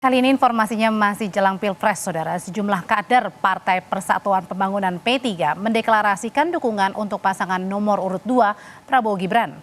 Kali ini informasinya masih jelang Pilpres, Saudara. Sejumlah kader Partai Persatuan Pembangunan P3 mendeklarasikan dukungan untuk pasangan nomor urut 2 Prabowo Gibran.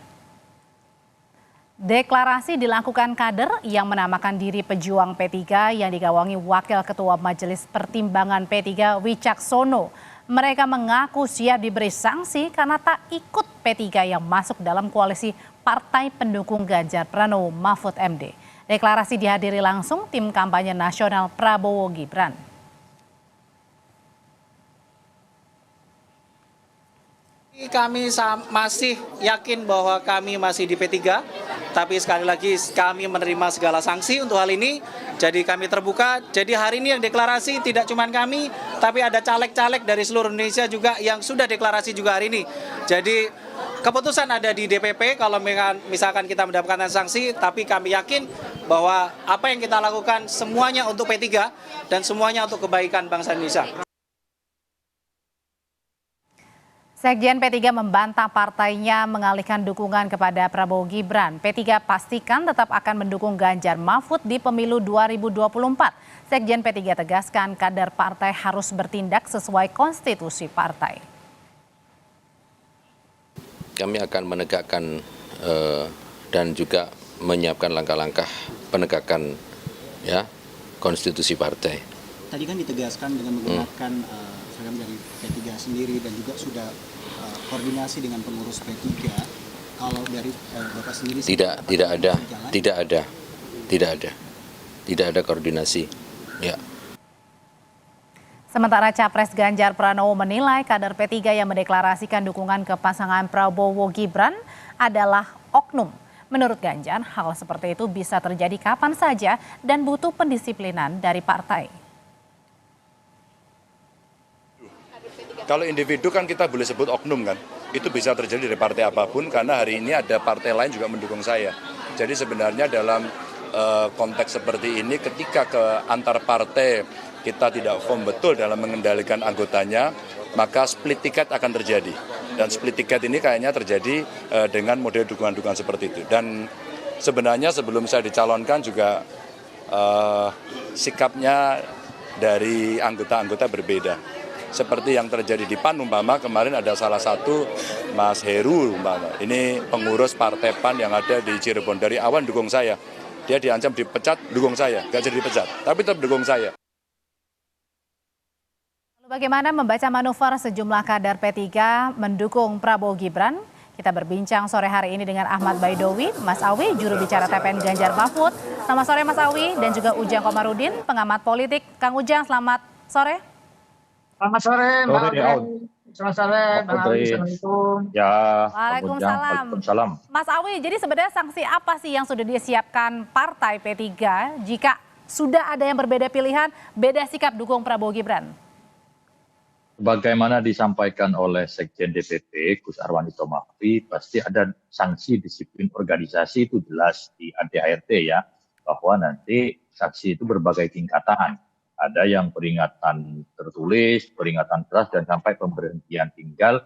Deklarasi dilakukan kader yang menamakan diri pejuang P3 yang digawangi Wakil Ketua Majelis Pertimbangan P3 Wicaksono. Mereka mengaku siap diberi sanksi karena tak ikut P3 yang masuk dalam koalisi Partai Pendukung Ganjar Pranowo Mahfud MD. Deklarasi dihadiri langsung tim kampanye nasional Prabowo Gibran. Kami masih yakin bahwa kami masih di P3, tapi sekali lagi kami menerima segala sanksi untuk hal ini. Jadi kami terbuka, jadi hari ini yang deklarasi tidak cuma kami, tapi ada caleg-caleg dari seluruh Indonesia juga yang sudah deklarasi juga hari ini. Jadi keputusan ada di DPP kalau misalkan kita mendapatkan sanksi, tapi kami yakin bahwa apa yang kita lakukan semuanya untuk P3 dan semuanya untuk kebaikan bangsa Indonesia. Sekjen P3 membantah partainya mengalihkan dukungan kepada Prabowo Gibran. P3 pastikan tetap akan mendukung Ganjar Mahfud di pemilu 2024. Sekjen P3 tegaskan kader partai harus bertindak sesuai konstitusi partai. Kami akan menegakkan dan juga menyiapkan langkah-langkah penegakan konstitusi partai. Tadi kan ditegaskan dengan menggunakan seragam dari P3 sendiri dan juga sudah koordinasi dengan pengurus P3. Kalau dari Bapak sendiri tidak ada koordinasi. Ya. Sementara Capres Ganjar Pranowo menilai kader P3 yang mendeklarasikan dukungan ke pasangan Prabowo Gibran adalah oknum. Menurut Ganjar, hal seperti itu bisa terjadi kapan saja dan butuh pendisiplinan dari partai. Kalau individu kan kita boleh sebut oknum kan, itu bisa terjadi dari partai apapun karena hari ini ada partai lain juga mendukung saya. Jadi sebenarnya dalam konteks seperti ini ketika ke antar partai kita tidak firm betul dalam mengendalikan anggotanya, maka split ticket akan terjadi. Dan split ticket ini kayaknya terjadi dengan model dukungan-dukungan seperti itu. Dan sebenarnya sebelum saya dicalonkan juga sikapnya dari anggota-anggota berbeda. Seperti yang terjadi di PAN umpama kemarin ada salah satu Mas Heru umpama. Ini pengurus Partai PAN yang ada di Cirebon dari awal dukung saya. Dia diancam dipecat, dukung saya. Gak jadi dipecat, tapi tetap dukung saya. Bagaimana membaca manuver sejumlah kader P3 mendukung Prabowo Gibran? Kita berbincang sore hari ini dengan Ahmad Baidowi, Mas Awi, juru bicara TPN Ganjar Mahfud. Selamat sore Mas Awi dan juga Ujang Komarudin, pengamat politik. Kang Ujang, selamat sore. Selamat sore, Mbak Awi. Selamat sore, Mbak Awi. Assalamualaikum. Ya, Waalaikumsalam. Mas Awi, jadi sebenarnya sanksi apa sih yang sudah disiapkan Partai P3 jika sudah ada yang berbeda pilihan, beda sikap dukung Prabowo Gibran? Bagaimana disampaikan oleh Sekjen DPP Gus Arwanito Mahfi, pasti ada sanksi disiplin organisasi itu jelas di ADART ya, bahwa nanti sanksi itu berbagai tingkatan. Ada yang peringatan tertulis, peringatan keras, dan sampai pemberhentian, tinggal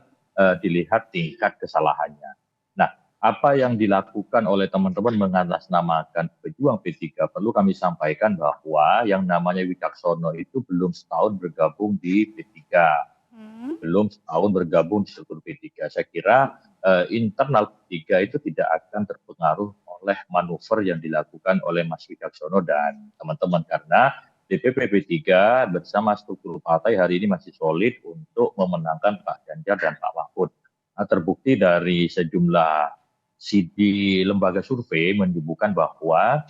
dilihat tingkat kesalahannya. Nah, apa yang dilakukan oleh teman-teman mengatasnamakan pejuang P3, perlu kami sampaikan bahwa yang namanya Wicaksono itu belum setahun bergabung di P3. Belum setahun bergabung di struktur P3. Saya kira internal P3 itu tidak akan terpengaruh oleh manuver yang dilakukan oleh Mas Wicaksono dan teman-teman. Karena DPP P3 bersama struktur partai hari ini masih solid untuk memenangkan Pak Ganjar dan Pak Mahfud. Nah, terbukti dari sejumlah CD lembaga survei menunjukkan bahwa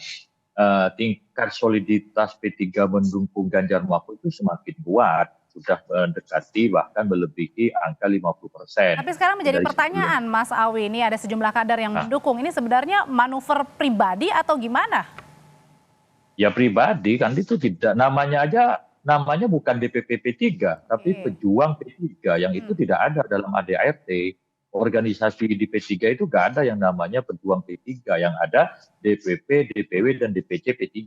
tingkat soliditas P3 mendukung Ganjar Mahfud itu semakin kuat, sudah mendekati bahkan melebihi angka 50%. Tapi sekarang menjadi pertanyaan Mas Awi, ini ada sejumlah kader yang mendukung, ini sebenarnya manuver pribadi atau gimana? Ya pribadi kan itu tidak, namanya bukan DPP P3, tapi pejuang P3 yang itu tidak ada dalam ADART. Organisasi di P3 itu nggak ada yang namanya pejuang P3, yang ada DPP, DPW, dan DPC P3.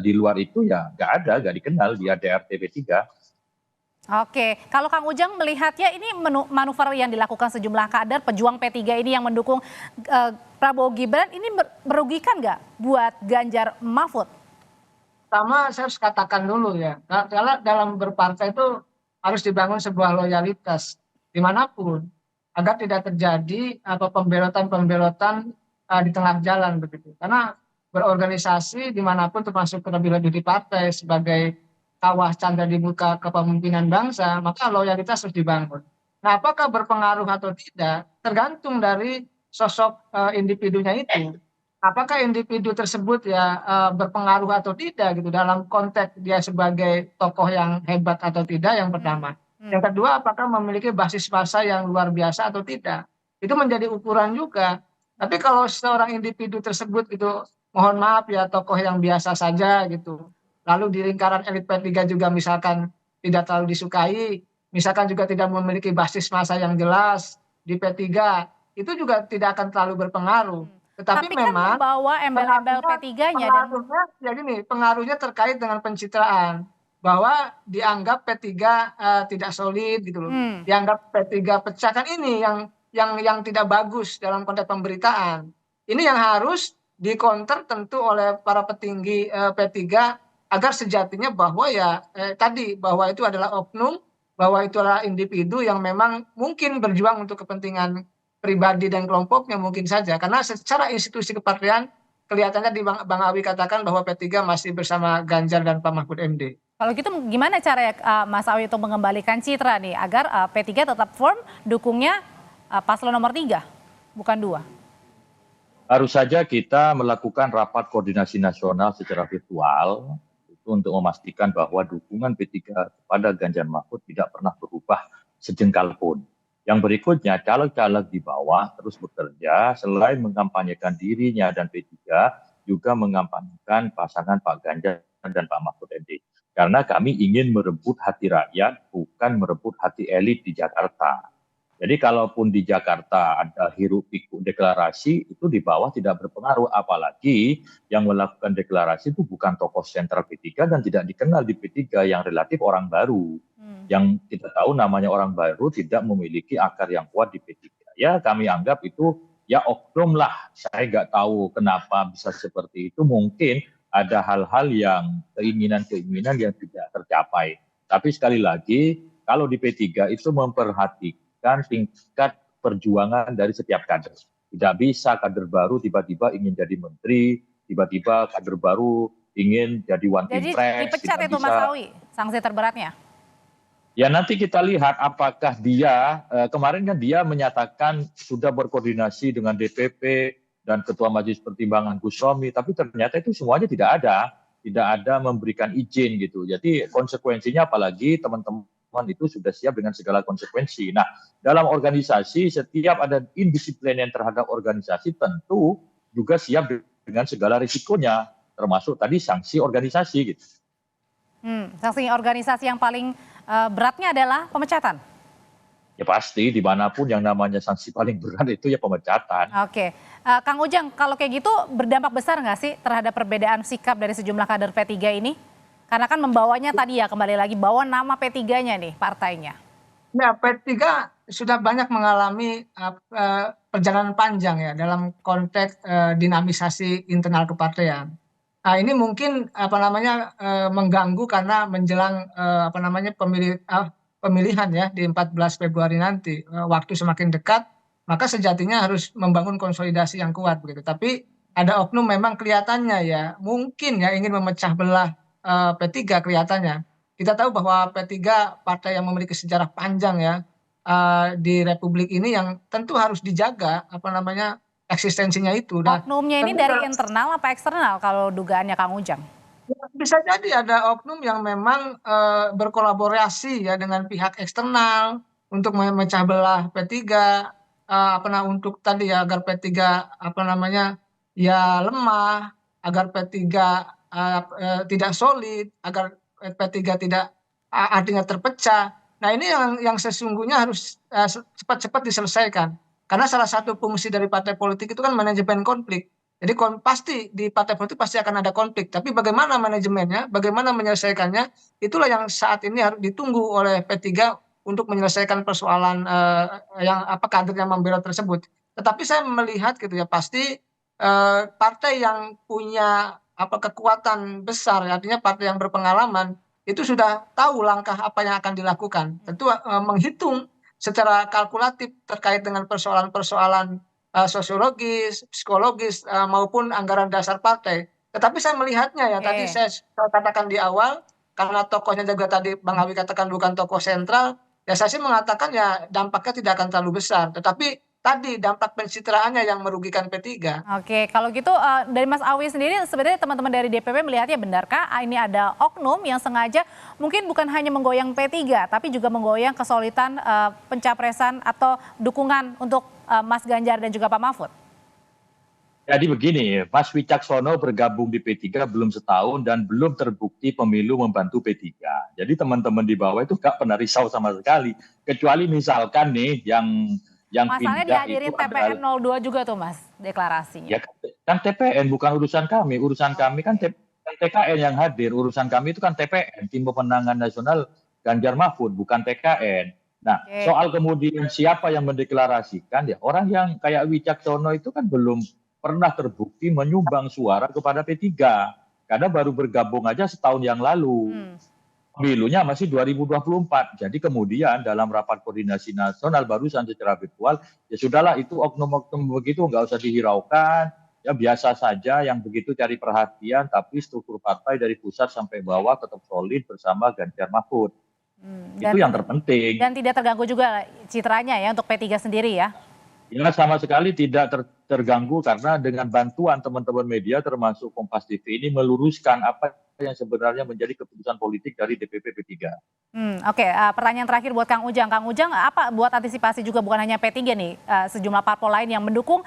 Di luar itu ya nggak dikenal di ADART P3. Oke, kalau Kang Ujang melihatnya ini manuver yang dilakukan sejumlah kader pejuang P3 ini yang mendukung Prabowo Gibran ini merugikan nggak buat Ganjar Mahfud? pertama saya harus katakan dulu ya, dalam berpartai itu harus dibangun sebuah loyalitas dimanapun agar tidak terjadi pembelotan-pembelotan di tengah jalan begitu. Karena berorganisasi dimanapun termasuk terlebih-lebih di partai sebagai kawah canda di muka kepemimpinan bangsa, maka loyalitas harus dibangun. Nah, apakah berpengaruh atau tidak tergantung dari sosok individunya itu. Apakah individu tersebut ya berpengaruh atau tidak gitu dalam konteks dia sebagai tokoh yang hebat atau tidak, yang pertama. Yang kedua, apakah memiliki basis massa yang luar biasa atau tidak. Itu menjadi ukuran juga. Tapi kalau seorang individu tersebut itu, mohon maaf ya, tokoh yang biasa saja gitu. Lalu di lingkaran elit P3 juga misalkan tidak terlalu disukai, misalkan juga tidak memiliki basis massa yang jelas di P3, itu juga tidak akan terlalu berpengaruh. Tetapi Tapi kan memang membawa embel-embel P3-nya dan pengaruhnya ya gini, pengaruhnya terkait dengan pencitraan bahwa dianggap P3 tidak solid gitu loh. Dianggap P3 pecah, kan ini yang tidak bagus dalam konteks pemberitaan. Ini yang harus dikonter tentu oleh para petinggi P3 agar sejatinya bahwa ya tadi bahwa itu adalah oknum, bahwa itu adalah individu yang memang mungkin berjuang untuk kepentingan pribadi dan kelompoknya mungkin saja. Karena secara institusi kepartean kelihatannya di Bang Awi katakan bahwa P3 masih bersama Ganjar dan Pak Mahfud MD. kalau gitu gimana cara Mas Awi untuk mengembalikan citra nih agar P3 tetap firm dukungnya paslon nomor 3, bukan 2? Harus saja kita melakukan rapat koordinasi nasional secara virtual itu untuk memastikan bahwa dukungan P3 kepada Ganjar Mahfud tidak pernah berubah sejengkal pun. Yang berikutnya, caleg-caleg di bawah terus bekerja selain mengkampanyekan dirinya dan P3 juga mengkampanyekan pasangan Pak Ganjar dan Pak Mahfud MD. Karena kami ingin merebut hati rakyat, bukan merebut hati elit di Jakarta. Jadi kalaupun di Jakarta ada hiruk-pikuk deklarasi, itu di bawah tidak berpengaruh. Apalagi yang melakukan deklarasi itu bukan tokoh sentral P3 dan tidak dikenal di P3, yang relatif orang baru. Yang kita tahu namanya orang baru tidak memiliki akar yang kuat di P3. Ya kami anggap itu ya oknum lah. Saya nggak tahu kenapa bisa seperti itu. Mungkin ada hal-hal yang keinginan-keinginan yang tidak tercapai. Tapi sekali lagi, kalau di P3 itu memperhatikan tingkat perjuangan dari setiap kader. Tidak bisa kader baru tiba-tiba ingin jadi menteri, tiba-tiba kader baru ingin jadi one team press. Jadi dipecat itu Mas Awi, sanksi terberatnya? Ya nanti kita lihat apakah dia, kemarin kan dia menyatakan sudah berkoordinasi dengan DPP dan Ketua Majelis Pertimbangan Gus Romi, tapi ternyata itu semuanya tidak ada memberikan izin gitu. Jadi konsekuensinya apalagi teman-teman itu sudah siap dengan segala konsekuensi. Nah, dalam organisasi setiap ada indisiplin yang terhadap organisasi tentu juga siap dengan segala risikonya, termasuk tadi sanksi organisasi gitu. Sanksi organisasi yang paling beratnya adalah pemecatan. Ya pasti dimanapun yang namanya sanksi paling berat itu ya pemecatan. Oke, Kang Ujang, kalau kayak gitu berdampak besar nggak sih terhadap perbedaan sikap dari sejumlah kader P3 ini? Karena kan membawanya tadi ya kembali lagi bawa nama P3-nya nih partainya. Ya, P3 sudah banyak mengalami perjalanan panjang ya dalam konteks dinamisasi internal kepartean. Nah, ini mungkin mengganggu karena menjelang pemilihan ya di 14 Februari nanti, waktu semakin dekat, maka sejatinya harus membangun konsolidasi yang kuat begitu. Tapi ada oknum memang kelihatannya ya mungkin ya ingin memecah belah P3 kelihatannya. Kita tahu bahwa P3 partai yang memiliki sejarah panjang ya di Republik ini yang tentu harus dijaga eksistensinya itu. Nah, oknumnya ini dari internal apa eksternal kalau dugaannya Kang Ujang? Bisa jadi ada oknum yang memang berkolaborasi ya dengan pihak eksternal untuk memecah belah P3 untuk tadi ya agar P3 ya lemah, agar P3 tidak solid, agar P3 tidak artinya terpecah. Nah, ini yang sesungguhnya harus cepat-cepat diselesaikan. Karena salah satu fungsi dari partai politik itu kan manajemen konflik. Jadi pasti di partai politik pasti akan ada konflik. Tapi bagaimana manajemennya, bagaimana menyelesaikannya, itulah yang saat ini harus ditunggu oleh P3 untuk menyelesaikan persoalan kader yang membelot tersebut. Tetapi saya melihat gitu ya, pasti partai yang punya kekuatan besar, artinya partai yang berpengalaman itu sudah tahu langkah apa yang akan dilakukan. Tentu menghitung secara kalkulatif terkait dengan persoalan-persoalan sosiologis, psikologis maupun anggaran dasar partai. Tetapi saya melihatnya ya tadi Oke. saya katakan di awal, karena tokohnya juga tadi Bang Awi katakan bukan tokoh sentral, ya saya sih mengatakan ya dampaknya tidak akan terlalu besar. Tetapi tadi dampak pencitraannya yang merugikan P3. Oke, kalau gitu dari Mas Awi sendiri sebenarnya teman-teman dari DPP melihatnya benarkah ini ada oknum yang sengaja mungkin bukan hanya menggoyang P3 tapi juga menggoyang kesolidan pencapresan atau dukungan untuk Mas Ganjar dan juga Pak Mahfud? Jadi begini, Mas Wicaksono bergabung di P3 belum setahun dan belum terbukti pemilu membantu P3. Jadi teman-teman di bawah itu nggak pernah risau sama sekali. Kecuali misalkan nih yang Masalahnya pindah itu dihadirin adalah, TPN 02 juga tuh Mas deklarasinya. ya kan TPN bukan urusan kami. Urusan kami kan TKN yang hadir. Urusan kami itu kan TPN, Tim Pemenangan Nasional Ganjar Mahfud, bukan TKN. Nah, Oke. soal kemudian siapa yang mendeklarasikan, ya orang yang kayak Wicaksono itu kan belum pernah terbukti menyumbang suara kepada P3. Karena baru bergabung aja setahun yang lalu. Pemilunya masih 2024. Jadi kemudian dalam rapat koordinasi nasional barusan secara virtual, ya sudahlah itu oknum-oknum begitu nggak usah dihiraukan. Ya biasa saja yang begitu cari perhatian, tapi struktur partai dari pusat sampai bawah tetap solid bersama Ganjar Mahfud. Dan, Itu yang terpenting. dan tidak terganggu juga citranya ya untuk P3 sendiri ya. Ya sama sekali tidak terganggu karena dengan bantuan teman-teman media termasuk Kompas TV ini meluruskan apa yang sebenarnya menjadi keputusan politik dari DPP P3. Oke, pertanyaan terakhir buat Kang Ujang. Kang Ujang, apa buat antisipasi juga bukan hanya P3 nih, sejumlah parpol lain yang mendukung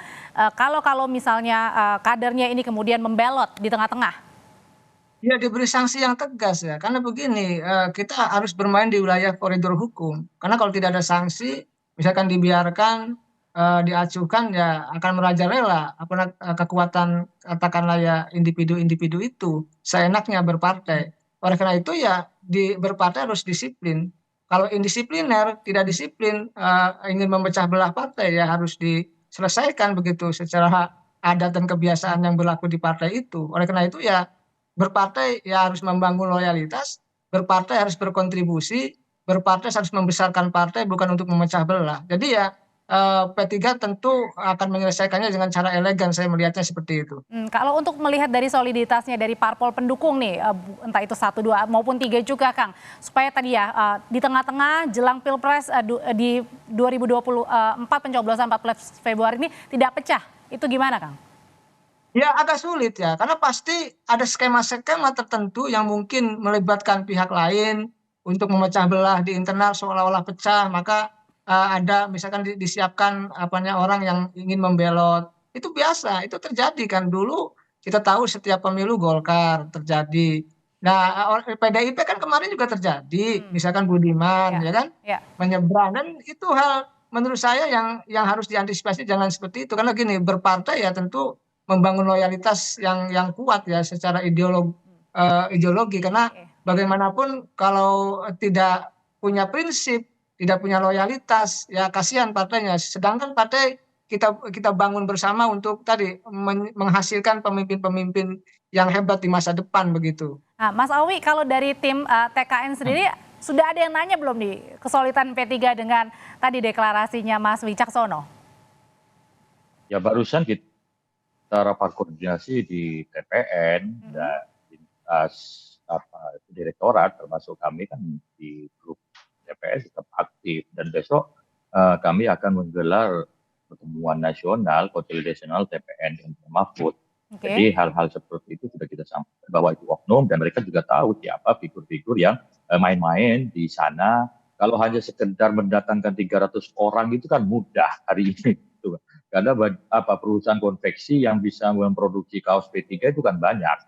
kalau misalnya kadernya ini kemudian membelot di tengah-tengah? Ya diberi sanksi yang tegas ya, karena begini, kita harus bermain di wilayah koridor hukum. Karena kalau tidak ada sanksi, misalkan dibiarkan, diacuhkan ya akan merajalela kekuatan katakanlah ya individu-individu itu seenaknya berpartai. Oleh karena itu ya berpartai harus disiplin. Kalau indisipliner, tidak disiplin, ingin memecah belah partai ya harus diselesaikan begitu secara adat dan kebiasaan yang berlaku di partai itu. Oleh karena itu ya berpartai ya harus membangun loyalitas, berpartai harus berkontribusi, berpartai harus membesarkan partai bukan untuk memecah belah. Jadi ya P3 tentu akan menyelesaikannya dengan cara elegan, saya melihatnya seperti itu. Kalau untuk melihat dari soliditasnya dari parpol pendukung nih, entah itu 1, 2 maupun 3 juga Kang, supaya tadi ya di tengah-tengah jelang Pilpres di 2024 pencoblosan 14 Februari ini tidak pecah, itu gimana Kang? Ya agak sulit ya, karena pasti ada skema-skema tertentu yang mungkin melibatkan pihak lain untuk memecah belah di internal seolah-olah pecah, maka ada misalkan disiapkan orang yang ingin membelot. Itu biasa, itu terjadi kan dulu kita tahu setiap pemilu Golkar terjadi. Nah, PDIP kan kemarin juga terjadi, misalkan Budiman ya kan menyeberang, dan itu hal menurut saya yang harus diantisipasi jangan seperti itu, karena gini berpartai ya tentu membangun loyalitas yang kuat ya secara ideologi, karena bagaimanapun kalau tidak punya prinsip, tidak punya loyalitas ya kasihan partainya. Sedangkan partai kita bangun bersama untuk tadi menghasilkan pemimpin-pemimpin yang hebat di masa depan begitu. Nah, Mas Awi, kalau dari tim TKN sendiri sudah ada yang nanya belum nih kesolidan P3 dengan tadi deklarasinya Mas Wicaksono? Ya barusan kita rapat koordinasi di TPN dan direktorat termasuk kami kan di grup TPN tetap aktif, dan besok kami akan menggelar pertemuan nasional konsolidasi nasional TPN dan Mahfud. Jadi hal-hal seperti itu sudah kita sampaikan bahwa itu oknum, dan mereka juga tahu siapa figur-figur yang main-main di sana. Kalau hanya sekedar mendatangkan 300 orang itu kan mudah hari ini. Karena perusahaan konveksi yang bisa memproduksi kaos P3 itu kan banyak.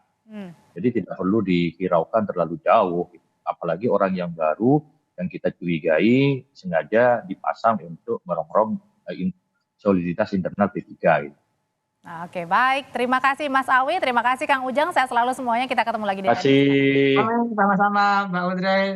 Jadi tidak perlu dihiraukan terlalu jauh. Apalagi orang yang baru yang kita curigai sengaja dipasang untuk merongrong soliditas internal P3. Gitu. Oke, baik. Terima kasih Mas Awi, terima kasih Kang Ujang. Saya selalu semuanya, kita ketemu lagi di Terima kasih. Sama-sama Mbak Audrey.